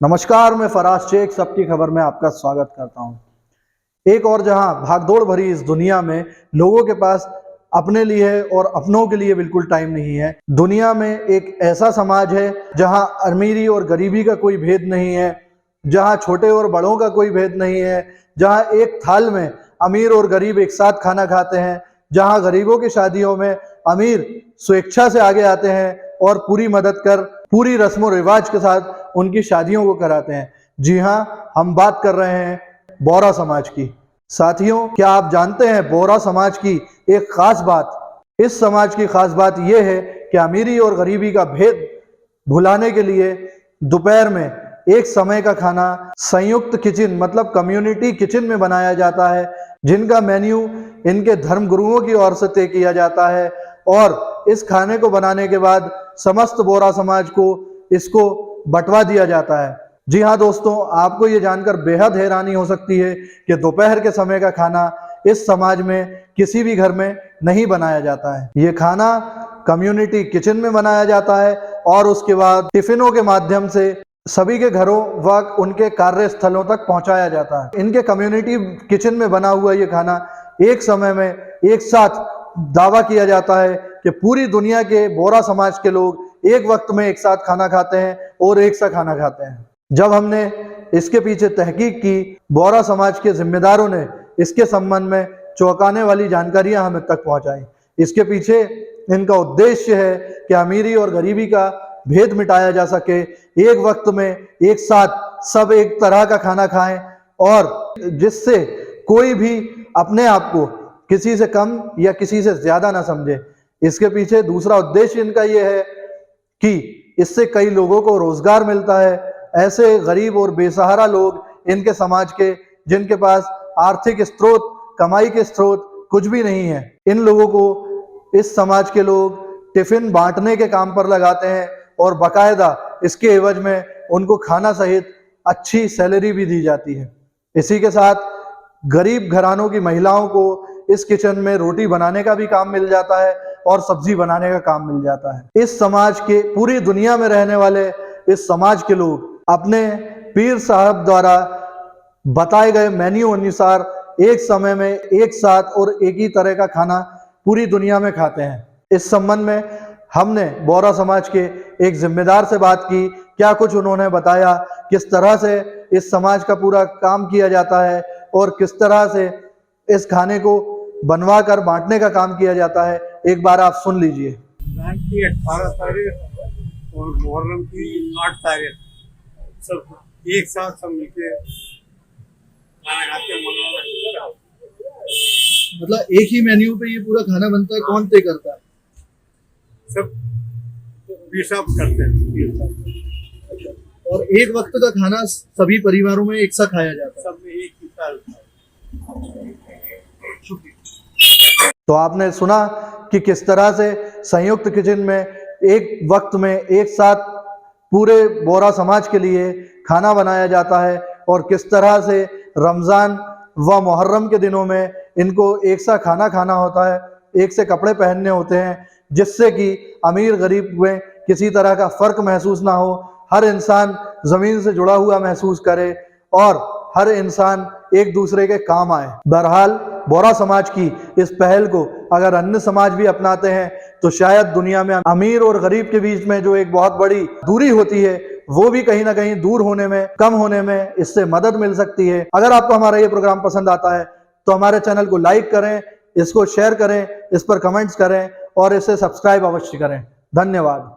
नमस्कार, मैं फराज शेख सबकी खबर में आपका स्वागत करता हूं। एक और जहां भागदौड़ भरी इस दुनिया में लोगों के पास अपने लिए और अपनों के लिए बिल्कुल टाइम नहीं है। दुनिया में एक ऐसा समाज है जहां अमीरी और गरीबी का कोई भेद नहीं है, जहां छोटे और बड़ों का कोई भेद नहीं है, जहां एक थाल में अमीर और गरीब एक साथ खाना खाते हैं, जहां गरीबों की शादियों में अमीर स्वेच्छा से आगे आते हैं और पूरी मदद कर पूरी रस्म और रिवाज के साथ उनकी शादियों को कराते हैं। जी हाँ, हम बात कर रहे हैं बोहरा समाज की। साथियों, क्या आप जानते हैं बोहरा समाज की एक खास बात? इस समाज की खास बात यह है कि अमीरी और गरीबी का भेद भुलाने के लिए दोपहर में एक समय का खाना संयुक्त किचन मतलब कम्युनिटी किचन में बनाया जाता है, जिनका मेन्यू इनके धर्म गुरुओं की ओर से तय किया जाता है और इस खाने को बनाने के बाद समस्त बोहरा समाज को इसको बंटवा दिया जाता है। जी हाँ दोस्तों, आपको ये जानकर बेहद हैरानी हो सकती है कि दोपहर के समय का खाना इस समाज में किसी भी घर में नहीं बनाया जाता है। ये खाना कम्युनिटी किचन में बनाया जाता है और उसके बाद टिफिनों के माध्यम से सभी के घरों व उनके कार्यस्थलों तक पहुंचाया जाता है। इनके कम्युनिटी किचन में बना हुआ ये खाना एक समय में एक साथ दावा किया जाता है कि पूरी दुनिया के बोहरा समाज के लोग एक वक्त में एक साथ खाना खाते हैं और एक सा खाना खाते हैं। जब हमने इसके पीछे तहकीक की, बोहरा समाज के जिम्मेदारों ने इसके संबंध में चौंकाने वाली जानकारियां हमें तक पहुंचाई। इसके पीछे इनका उद्देश्य है कि अमीरी और गरीबी का भेद मिटाया जा सके, एक वक्त में एक साथ सब एक तरह का खाना खाएं और जिससे कोई भी अपने आप को किसी से कम या किसी से ज्यादा ना समझे। इसके पीछे दूसरा उद्देश्य इनका यह है कि इससे कई लोगों को रोजगार मिलता है। ऐसे गरीब और बेसहारा लोग इनके समाज के, जिनके पास आर्थिक स्रोत, कमाई के स्रोत कुछ भी नहीं है, इन लोगों को इस समाज के लोग टिफिन बांटने के काम पर लगाते हैं और बाकायदा इसके एवज में उनको खाना सहित अच्छी सैलरी भी दी जाती है। इसी के साथ गरीब घरानों की महिलाओं को इस किचन में रोटी बनाने का भी काम मिल जाता है और सब्जी बनाने का काम मिल जाता है। इस समाज के, पूरी दुनिया में रहने वाले इस समाज के लोग अपने पीर साहब द्वारा बताए गए मेन्यू अनुसार एक समय में एक साथ और एक ही तरह का खाना पूरी दुनिया में खाते हैं। इस संबंध में हमने बोहरा समाज के एक जिम्मेदार से बात की। क्या कुछ उन्होंने बताया, किस तरह से इस समाज का पूरा काम किया जाता है और किस तरह से इस खाने को बनवा कर बांटने का काम किया जाता है, एक बार आप सुन लीजिए। रमजान की 18 तारीख और मुहर्रम की 8 तारीख सब एक साथ सब मिलके खाना खाते हैं। मतलब एक ही मेन्यू पे ये पूरा खाना बनता है? कौन तय करता है? सब पेशाब करते हैं और एक वक्त का खाना सभी परिवारों में एक साथ खाया जाता है? सब में एक ही साल। तो आपने सुना कि किस तरह से संयुक्त किचन में एक वक्त में एक साथ पूरे बोहरा समाज के लिए खाना बनाया जाता है और किस तरह से रमज़ान व मुहर्रम के दिनों में इनको एक सा खाना खाना होता है, एक से कपड़े पहनने होते हैं, जिससे कि अमीर गरीब में किसी तरह का फ़र्क महसूस ना हो, हर इंसान ज़मीन से जुड़ा हुआ महसूस करे और हर इंसान एक दूसरे के काम आए। बहरहाल बोहरा समाज की इस पहल को अगर अन्य समाज भी अपनाते हैं तो शायद दुनिया में अमीर और गरीब के बीच में जो एक बहुत बड़ी दूरी होती है वो भी कहीं ना कहीं दूर होने में, कम होने में इससे मदद मिल सकती है। अगर आपको हमारा ये प्रोग्राम पसंद आता है तो हमारे चैनल को लाइक करें, इसको शेयर करें, इस पर कमेंट्स करें और इसे सब्सक्राइब अवश्य करें। धन्यवाद।